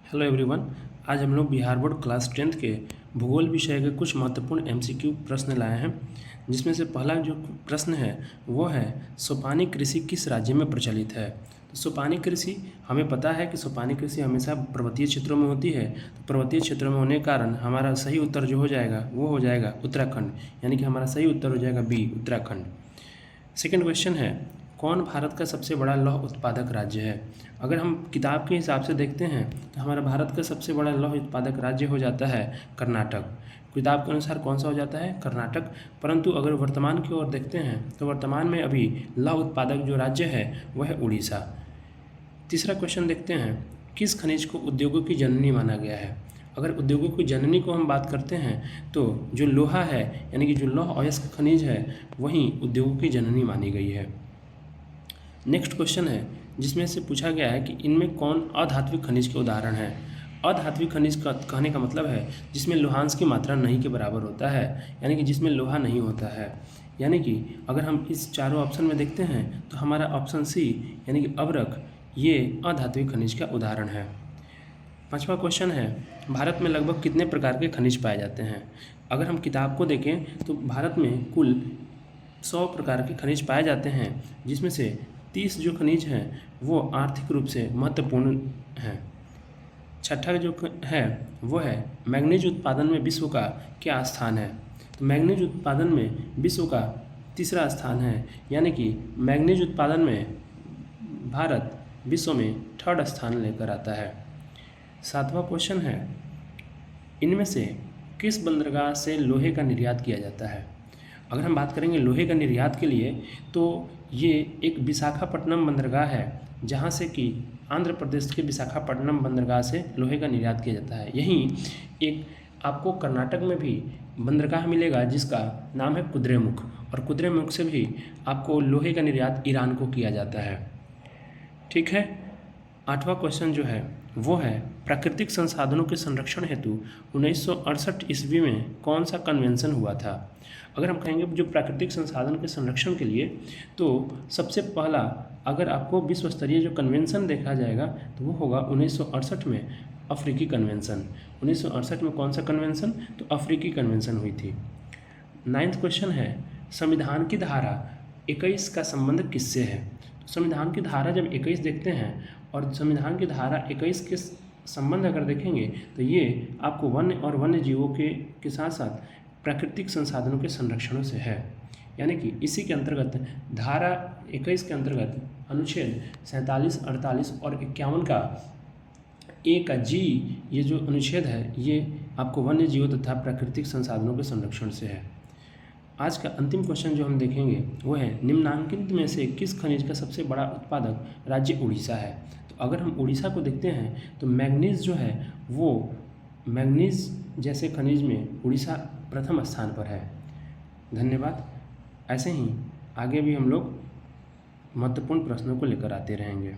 Hello everyone. आज हम लोग बिहार बोर्ड क्लास 10th के भूगोल विषय के कुछ महत्वपूर्ण एमसीक्यू प्रश्न लाए हैं, जिसमें से पहला जो प्रश्न है वो है सोपानी कृषि किस राज्य में प्रचलित है। तो सोपानी कृषि हमें पता है कि सोपानी कृषि हमेशा पर्वतीय क्षेत्रों में होती है। तो पर्वतीय क्षेत्रों में होने के कारण हमारा सही उत्तर जो हो जाएगा वो हो जाएगा उत्तराखंड, यानी कि हमारा सही उत्तर हो जाएगा बी उत्तराखंड। सेकेंड क्वेश्चन है कौन भारत का सबसे बड़ा लौह उत्पादक राज्य है। अगर हम किताब के हिसाब से देखते हैं तो हमारा भारत का सबसे बड़ा लौह उत्पादक राज्य हो जाता है कर्नाटक। किताब के अनुसार कौन सा हो जाता है कर्नाटक। परंतु अगर वर्तमान की ओर देखते हैं तो वर्तमान में अभी लौह उत्पादक जो राज्य है वह है उड़ीसा। तीसरा क्वेश्चन देखते हैं किस खनिज को उद्योगों की जननी माना गया है। अगर उद्योगों की जननी को हम बात करते हैं तो जो लोहा है यानी कि जो लौह अयस्क खनिज है वही उद्योगों की जननी मानी गई है। नेक्स्ट क्वेश्चन है जिसमें से पूछा गया है कि इनमें कौन अधात्विक खनिज के उदाहरण हैं। अधात्विक खनिज का कहने का मतलब है जिसमें लोहांश की मात्रा नहीं के बराबर होता है, यानी कि जिसमें लोहा नहीं होता है। यानी कि अगर हम इस चारों ऑप्शन में देखते हैं तो हमारा ऑप्शन सी यानी कि अभ्रक ये अधात्विक खनिज का उदाहरण है। पांचवा क्वेश्चन है भारत में लगभग कितने प्रकार के खनिज पाए जाते हैं। अगर हम किताब को देखें तो भारत में कुल 100 प्रकार के खनिज पाए जाते हैं, जिसमें से 30 जो खनिज हैं वो आर्थिक रूप से महत्वपूर्ण हैं। छठा जो है वो है मैंगनीज उत्पादन में विश्व का क्या स्थान है। तो मैंगनीज उत्पादन में विश्व का तीसरा स्थान है, यानी कि मैंगनीज उत्पादन में भारत विश्व में 3rd स्थान लेकर आता है। सातवां क्वेश्चन है इनमें से किस बंदरगाह से लोहे का निर्यात किया जाता है। अगर हम बात करेंगे लोहे का निर्यात के लिए तो ये एक विशाखापट्टनम बंदरगाह है, जहाँ से कि आंध्र प्रदेश के विशाखापट्टनम बंदरगाह से लोहे का निर्यात किया जाता है। यहीं एक आपको कर्नाटक में भी बंदरगाह मिलेगा जिसका नाम है कुद्रेमुख, और कुद्रेमुख से भी आपको लोहे का निर्यात ईरान को किया जाता है। ठीक है। आठवां क्वेश्चन जो है वो है प्राकृतिक संसाधनों के संरक्षण हेतु 1968 ईस्वी में कौन सा कन्वेंशन हुआ था। अगर हम कहेंगे जो प्राकृतिक संसाधन के संरक्षण के लिए तो सबसे पहला अगर आपको विश्व स्तरीय जो कन्वेंशन देखा जाएगा तो वो होगा 1968 में अफ्रीकी कन्वेंशन। 1968 में कौन सा कन्वेंशन, तो अफ्रीकी कन्वेंशन हुई थी। 9th क्वेश्चन है संविधान की धारा 21 का संबंध किससे है। तो संविधान की धारा जब 21 देखते हैं और संविधान की धारा 21 के संबंध अगर देखेंगे तो ये आपको वन्य और वन्य जीवों के साथ साथ प्राकृतिक संसाधनों के संरक्षणों से है। यानी कि इसी के अंतर्गत धारा 21 के अंतर्गत अनुच्छेद 47, 48 और 51 का ए का जी ये जो अनुच्छेद है ये आपको वन्य जीवों तथा प्राकृतिक संसाधनों के संरक्षण से है। आज का अंतिम क्वेश्चन जो हम देखेंगे वो है निम्नांकित में से किस खनिज का सबसे बड़ा उत्पादक राज्य उड़ीसा है। तो अगर हम उड़ीसा को देखते हैं तो मैंगनीज जो है वो मैंगनीज जैसे खनिज में उड़ीसा प्रथम स्थान पर है। धन्यवाद। ऐसे ही आगे भी हम लोग महत्वपूर्ण प्रश्नों को लेकर आते रहेंगे।